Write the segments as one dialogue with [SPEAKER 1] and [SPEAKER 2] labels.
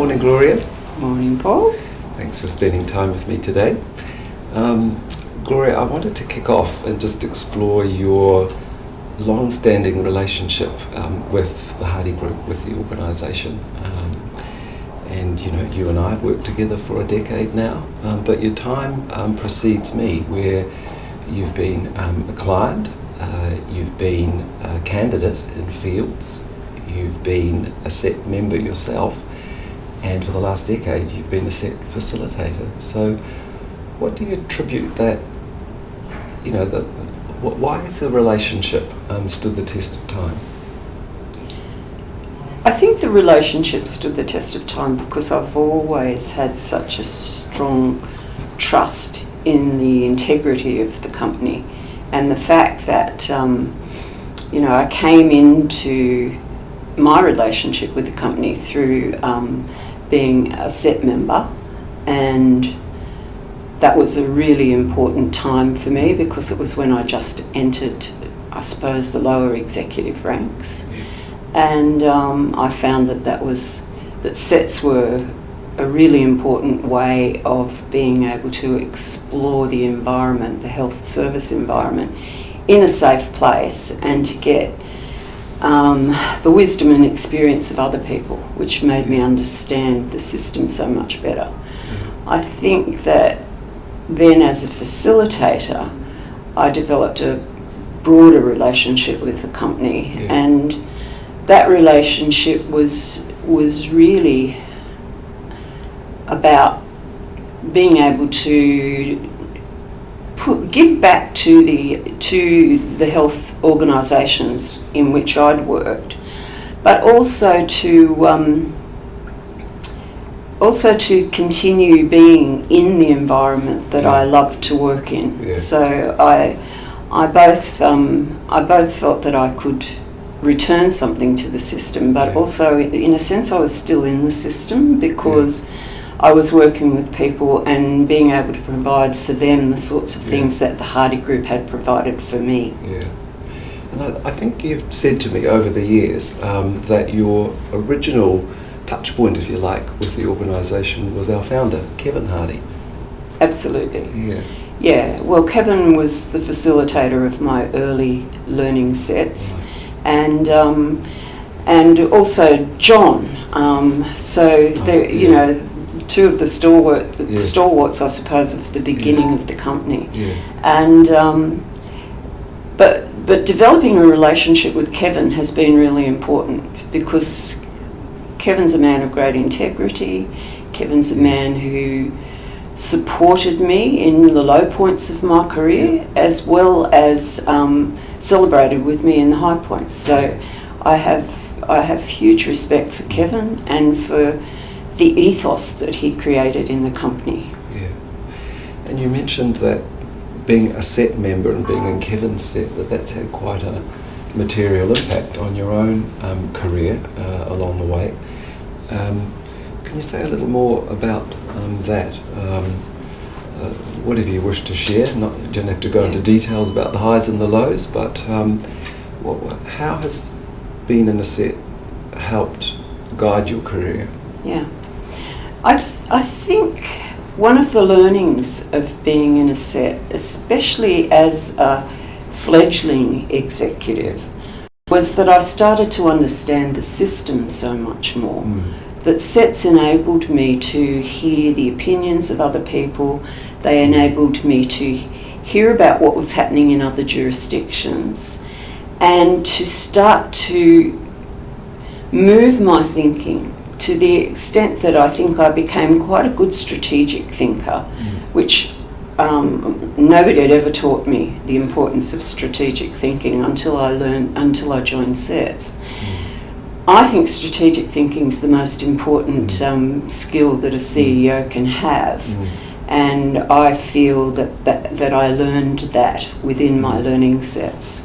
[SPEAKER 1] Morning, Gloria.
[SPEAKER 2] Morning, Paul.
[SPEAKER 1] Thanks for spending time with me today. Gloria, I wanted to kick off and just explore your long-standing relationship with the HardyGroup, with the organisation. And you and I have worked together for a decade now, but your time precedes me, where you've been a client, you've been a candidate in fields, you've been a SET member yourself, and for the last decade you've been a SET facilitator. So what do you attribute that, why has the relationship stood the test of time?
[SPEAKER 2] I think the relationship stood the test of time because I've always had such a strong trust in the integrity of the company, and the fact that I came into my relationship with the company through being a SET member, and that was a really important time for me because it was when I just entered, I suppose, the lower executive ranks. And I found that SETs were a really important way of being able to explore the environment, the health service environment, in a safe place, and to get the wisdom and experience of other people, which made me understand the system so much better. I think that then, as a facilitator, I developed a broader relationship with the company, and that relationship was really about being able to give back to the health organisations in which I'd worked, but also to continue being in the environment that I loved to work in. Yeah. So I both felt that I could return something to the system, but also in a sense I was still in the system because I was working with people and being able to provide for them the sorts of things that the HardyGroup had provided for me.
[SPEAKER 1] Yeah. And I think you've said to me over the years that your original touch point, if you like, with the organisation was our founder, Kevin Hardy.
[SPEAKER 2] Absolutely.
[SPEAKER 1] Yeah.
[SPEAKER 2] Yeah, well, Kevin was the facilitator of my early learning sets, and also John. Two of the stalwarts, I suppose, of the beginning of the company. Yeah. And but developing a relationship with Kevin has been really important because Kevin's a man of great integrity. Kevin's a man who supported me in the low points of my career, as well as celebrated with me in the high points. So I have huge respect for Kevin and for the ethos that he created in the company.
[SPEAKER 1] Yeah. And you mentioned that being a SET member and being in Kevin's SET, that's had quite a material impact on your own career along the way. Can you say a little more about that? Whatever you wish to share. You don't have to go into details about the highs and the lows, but how has being in a SET helped guide your career?
[SPEAKER 2] Yeah. I think one of the learnings of being in a SET, especially as a fledgling executive, was that I started to understand the system so much more. That SETs enabled me to hear the opinions of other people. They enabled me to hear about what was happening in other jurisdictions and to start to move my thinking to the extent that I think I became quite a good strategic thinker, which nobody had ever taught me the importance of strategic thinking until I joined SETs. I think strategic thinking is the most important skill that a CEO can have, and I feel that I learned that within my learning sets.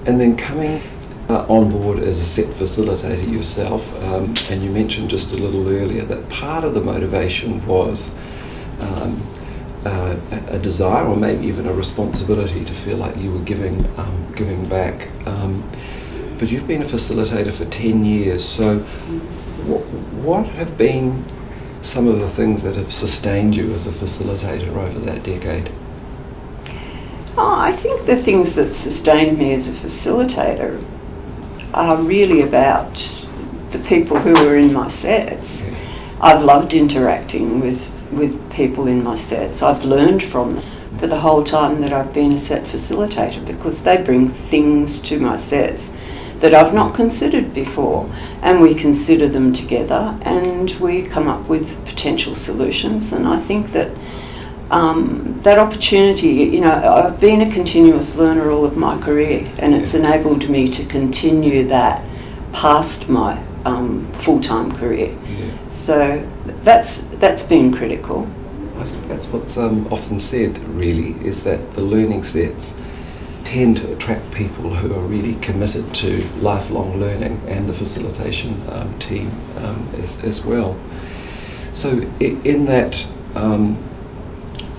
[SPEAKER 1] And then coming on board as a SET facilitator yourself, and you mentioned just a little earlier that part of the motivation was a desire, or maybe even a responsibility, to feel like you were giving back. But you've been a facilitator for 10 years, so What have been some of the things that have sustained you as a facilitator over that decade?
[SPEAKER 2] Oh, I think the things that sustained me as a facilitator are really about the people who are in my sets.
[SPEAKER 1] Yeah.
[SPEAKER 2] I've loved interacting with people in my sets. I've learned from them for the whole time that I've been a set facilitator, because they bring things to my sets that I've not considered before, and we consider them together and we come up with potential solutions. And I think that that opportunity, I've been a continuous learner all of my career, and it's enabled me to continue that past my full-time career.
[SPEAKER 1] Yeah.
[SPEAKER 2] So that's been critical.
[SPEAKER 1] I think that's what's often said, really, is that the learning sets tend to attract people who are really committed to lifelong learning, and the facilitation team as well. So in that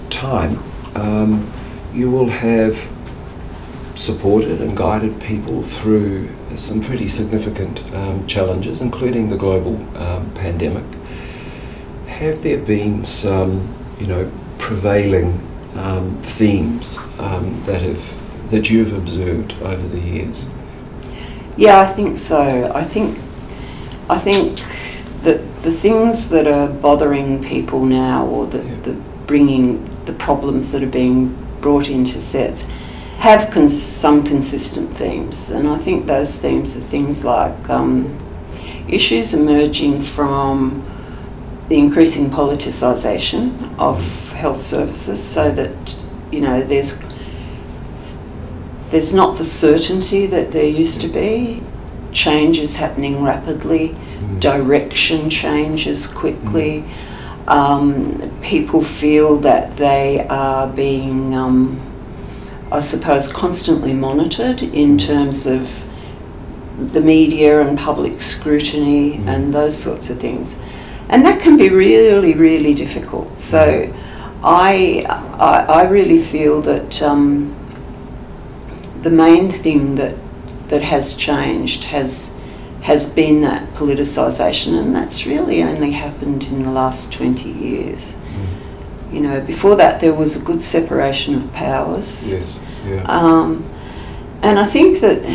[SPEAKER 1] time, you will have supported and guided people through some pretty significant challenges, including the global pandemic. Have there been some, prevailing themes that you've observed over the years?
[SPEAKER 2] Yeah, I think so. I think that the things that are bothering people now, or the bringing the problems that are being brought into sets, have some consistent themes. And I think those themes are things like issues emerging from the increasing politicisation of health services, so that there's not the certainty that there used to be. Change is happening rapidly, direction changes quickly. People feel that they are being, I suppose, constantly monitored in terms of the media and public scrutiny and those sorts of things. And that can be really, really difficult. So I really feel that the main thing that has changed has been that politicisation, and that's really only happened in the last 20 years. Before that there was a good separation of powers.
[SPEAKER 1] Yes, yeah.
[SPEAKER 2] And I think that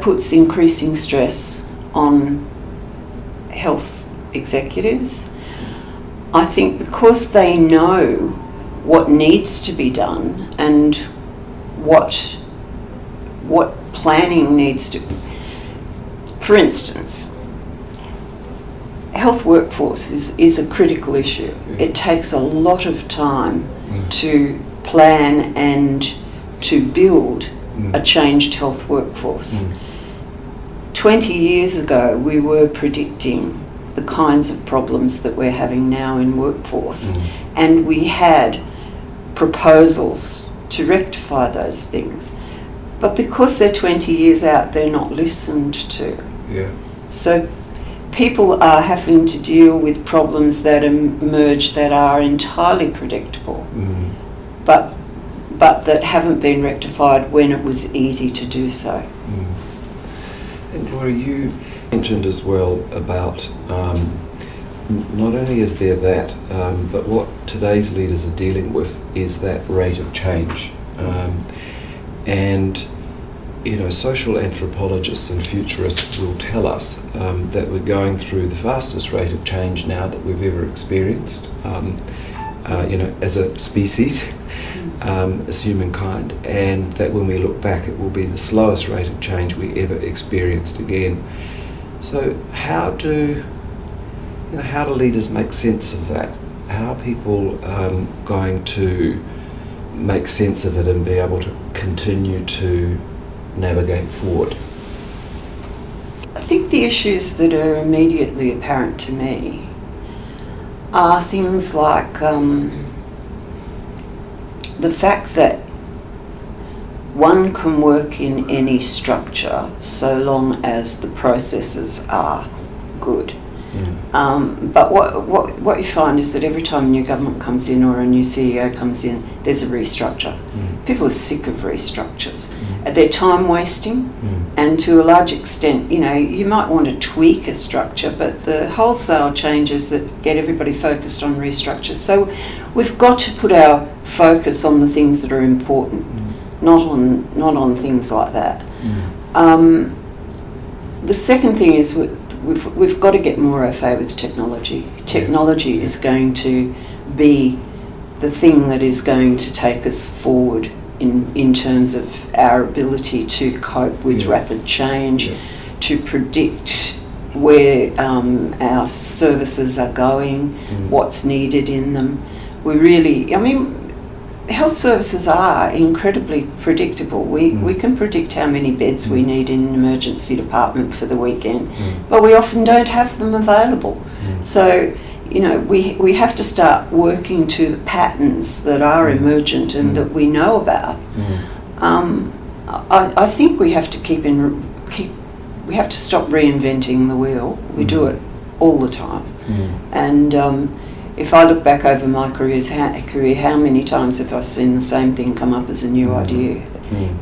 [SPEAKER 2] puts increasing stress on health executives. I think because they know what needs to be done and what planning needs to. For instance, health workforce is a critical issue. It takes a lot of time to plan and to build a changed health workforce. 20 years ago, we were predicting the kinds of problems that we're having now in workforce, and we had proposals to rectify those things. But because they're 20 years out, they're not listened to.
[SPEAKER 1] Yeah.
[SPEAKER 2] So people are having to deal with problems that emerge that are entirely predictable, but that haven't been rectified when it was easy to do so.
[SPEAKER 1] And Gloria, you mentioned as well about not only is there that, but what today's leaders are dealing with is that rate of change. And social anthropologists and futurists will tell us that we're going through the fastest rate of change now that we've ever experienced, as a species, as humankind, and that when we look back it will be the slowest rate of change we ever experienced again. So how do leaders make sense of that? How are people going to make sense of it and be able to continue to navigate forward?
[SPEAKER 2] I think the issues that are immediately apparent to me are things like the fact that one can work in any structure so long as the processes are good. But what you find is that every time a new government comes in or a new CEO comes in, there's a restructure. People are sick of restructures. They're time wasting And to a large extent, you might want to tweak a structure, but the wholesale changes that get everybody focused on restructure. So we've got to put our focus on the things that are important, not on things like that. The second thing is we've got to get more au fait with technology. Technology is going to be the thing that is going to take us forward in terms of our ability to cope with rapid change, to predict where our services are going, what's needed in them. Health services are incredibly predictable. We can predict how many beds we need in an emergency department for the weekend, but we often don't have them available. So, we have to start working to the patterns that are emergent and that we know about. I think we have to we have to stop reinventing the wheel. We do it all the time. And if I look back over my career, how many times have I seen the same thing come up as a new idea?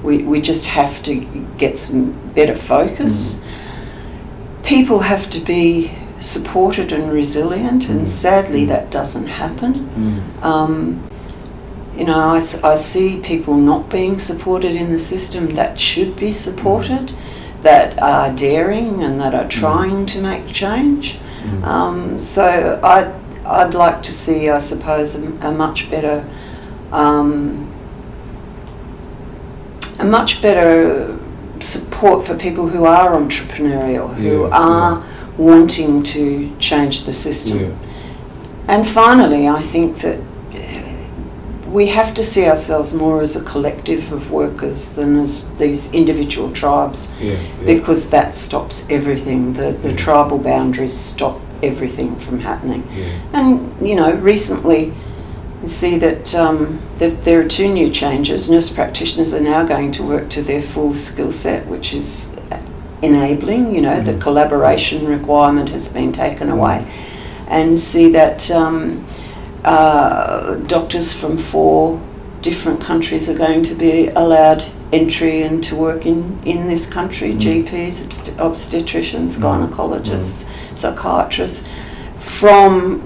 [SPEAKER 2] We just have to get some better focus. People have to be supported and resilient, and sadly that doesn't happen. I see people not being supported in the system that should be supported, that are daring and that are trying to make change. So I'd like to see, I suppose, a much better support for people who are entrepreneurial, who are wanting to change the system. And finally, I think that we have to see ourselves more as a collective of workers than as these individual tribes, because that stops everything. The tribal boundaries stop everything from happening. And recently you see that there are two new changes. Nurse practitioners are now going to work to their full skill set, which is enabling. The collaboration requirement has been taken away, and see that doctors from 4 different countries are going to be allowed entry and to work in this country. GPs, obstetricians, gynecologists, psychiatrists, from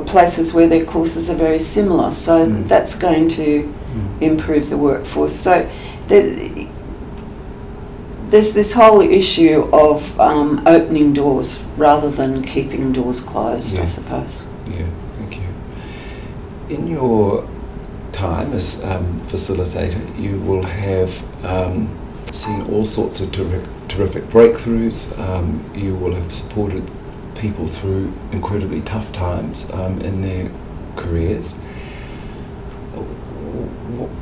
[SPEAKER 2] places where their courses are very similar. So that's going to improve the workforce. So there's this whole issue of opening doors rather than keeping doors closed, I suppose.
[SPEAKER 1] Yeah, thank you. In your time as facilitator, you will have seen all sorts of terrific breakthroughs. You will have supported people through incredibly tough times in their careers.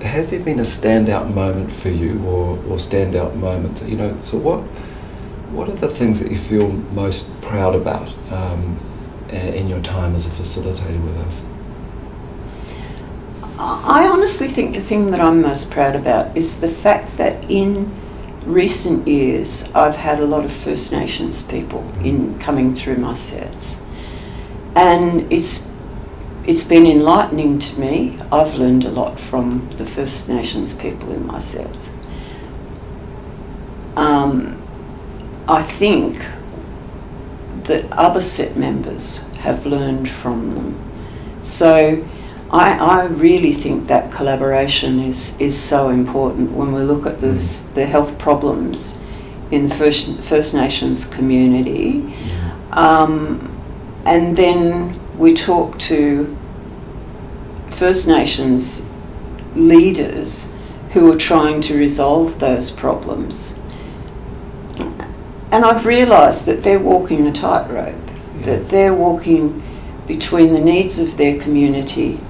[SPEAKER 1] Has there been a standout moment for you, or standout moments? So what are the things that you feel most proud about in your time as a facilitator with us?
[SPEAKER 2] I honestly think the thing that I'm most proud about is the fact that in recent years I've had a lot of First Nations people coming through my sets, and it's been enlightening to me. I've learned a lot from the First Nations people in my sets. I think that other set members have learned from them. So I really think that collaboration is so important when we look at the health problems in the First Nations community. And then we talk to First Nations leaders who are trying to resolve those problems. And I've realised that they're walking a tightrope, that they're walking between the needs of their community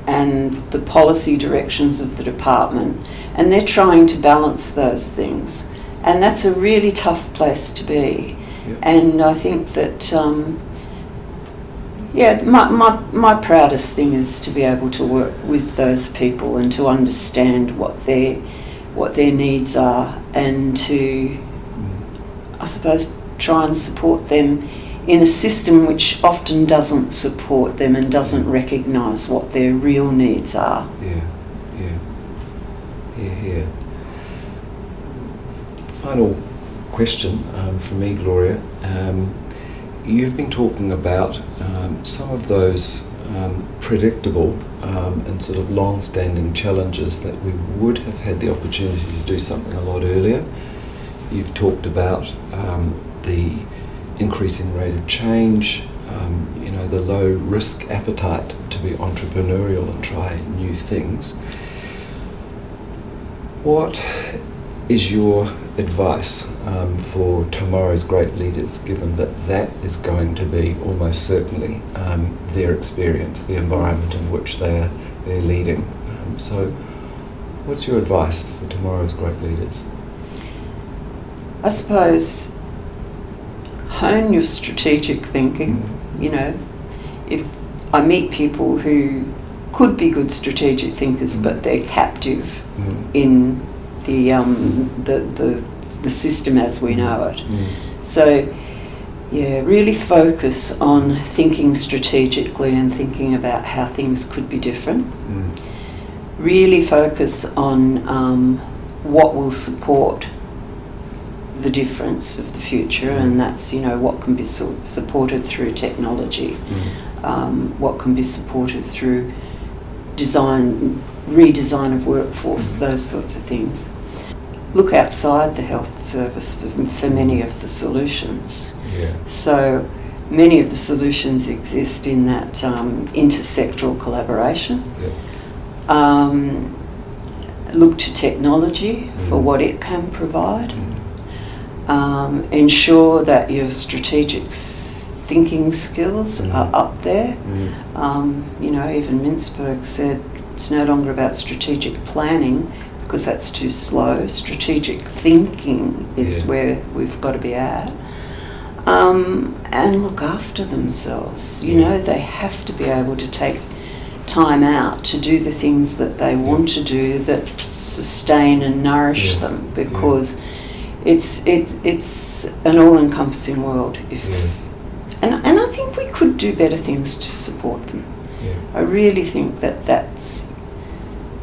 [SPEAKER 2] and the policy directions of the department, and they're trying to balance those things. And that's a really tough place to be. And I think that my proudest thing is to be able to work with those people and to understand what their needs are, and to, I suppose, try and support them in a system which often doesn't support them and doesn't recognise what their real needs are.
[SPEAKER 1] Final question from me, Gloria. You've been talking about some of those predictable and sort of long-standing challenges that we would have had the opportunity to do something a lot earlier. You've talked about the increasing rate of change, the low risk appetite to be entrepreneurial and try new things. What is your advice for tomorrow's great leaders, given that that is going to be almost certainly their experience, the environment in which they're leading? So what's your advice for tomorrow's great leaders?
[SPEAKER 2] I suppose hone your strategic thinking. If I meet people who could be good strategic thinkers, but they're captive in the system as we know it. So, really focus on thinking strategically and thinking about how things could be different. Really focus on what will support the difference of the future, and that's what can be supported through technology, what can be supported through redesign of workforce, those sorts of things. Look outside the health service for many of the solutions. So many of the solutions exist in that intersectoral collaboration. Look to technology for what it can provide. Ensure that your strategic thinking skills are up there. Even Mintzberg said it's no longer about strategic planning because that's too slow. Strategic thinking is where we've got to be at. And look after themselves. They have to be able to take time out to do the things that they want to do that sustain and nourish them, because it's an all-encompassing world. And I think we could do better things to support them. I really think that's,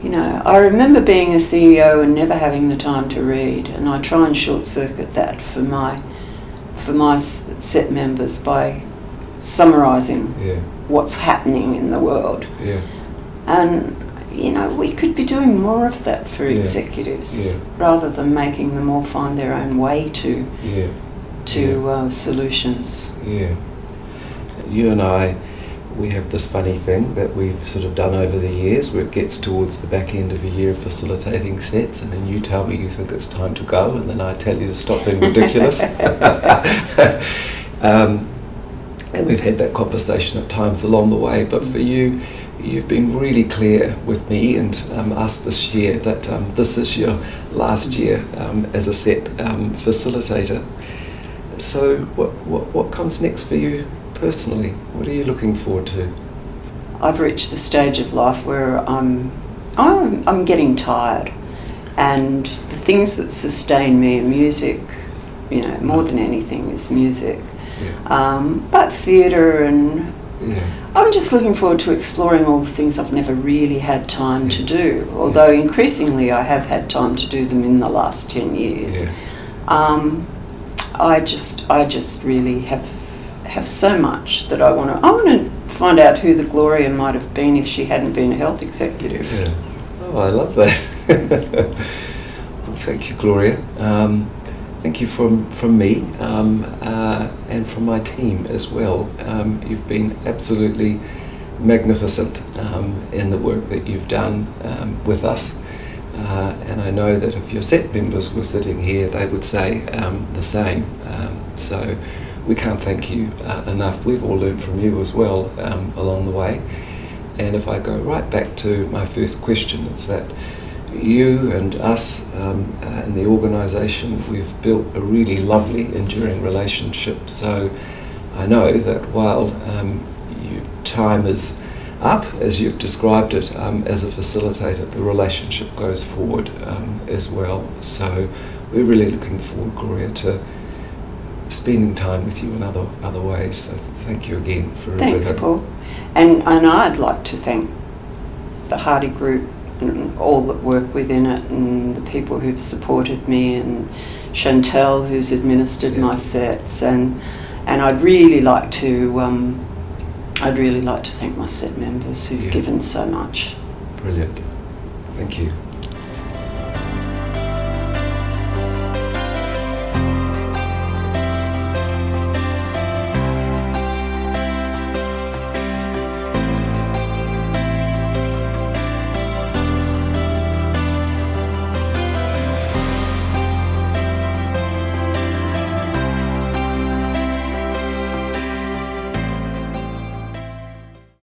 [SPEAKER 2] I remember being a CEO and never having the time to read, and I try and short-circuit that for my set members by summarising what's happening in the world. And we could be doing more of that for executives rather than making them all find their own way to solutions.
[SPEAKER 1] You and I, we have this funny thing that we've sort of done over the years where it gets towards the back end of a year of facilitating sets, and then you tell me you think it's time to go, and then I tell you to stop being ridiculous. And we've had that conversation at times along the way, but for you, you've been really clear with me and us this year that this is your last year as a set facilitator. So what comes next for you personally? What are you looking forward to?
[SPEAKER 2] I've reached the stage of life where I'm getting tired, and the things that sustain me are music. More than anything is music. But theatre, and I'm just looking forward to exploring all the things I've never really had time to do, although increasingly I have had time to do them in the last 10 years. I just really have so much that I want to find out who the Gloria might have been if she hadn't been a health executive.
[SPEAKER 1] Oh, I love that. Well, thank you, Gloria. Thank you from me and from my team as well. You've been absolutely magnificent in the work that you've done with us. And I know that if your set members were sitting here, they would say the same. So we can't thank you enough. We've all learned from you as well along the way. And if I go right back to my first question, it's that you and us and the organisation, we've built a really lovely, enduring relationship. So I know that while your time is up, as you've described it, as a facilitator, the relationship goes forward as well. So we're really looking forward, Gloria, to spending time with you in other ways. So thank you again for
[SPEAKER 2] Thanks, Paul. And I'd like to thank the HardyGroup and all that work within it, and the people who've supported me, and Chantel, who's administered my sets, and I'd really like to thank my set members who've given so much.
[SPEAKER 1] Brilliant. Thank you.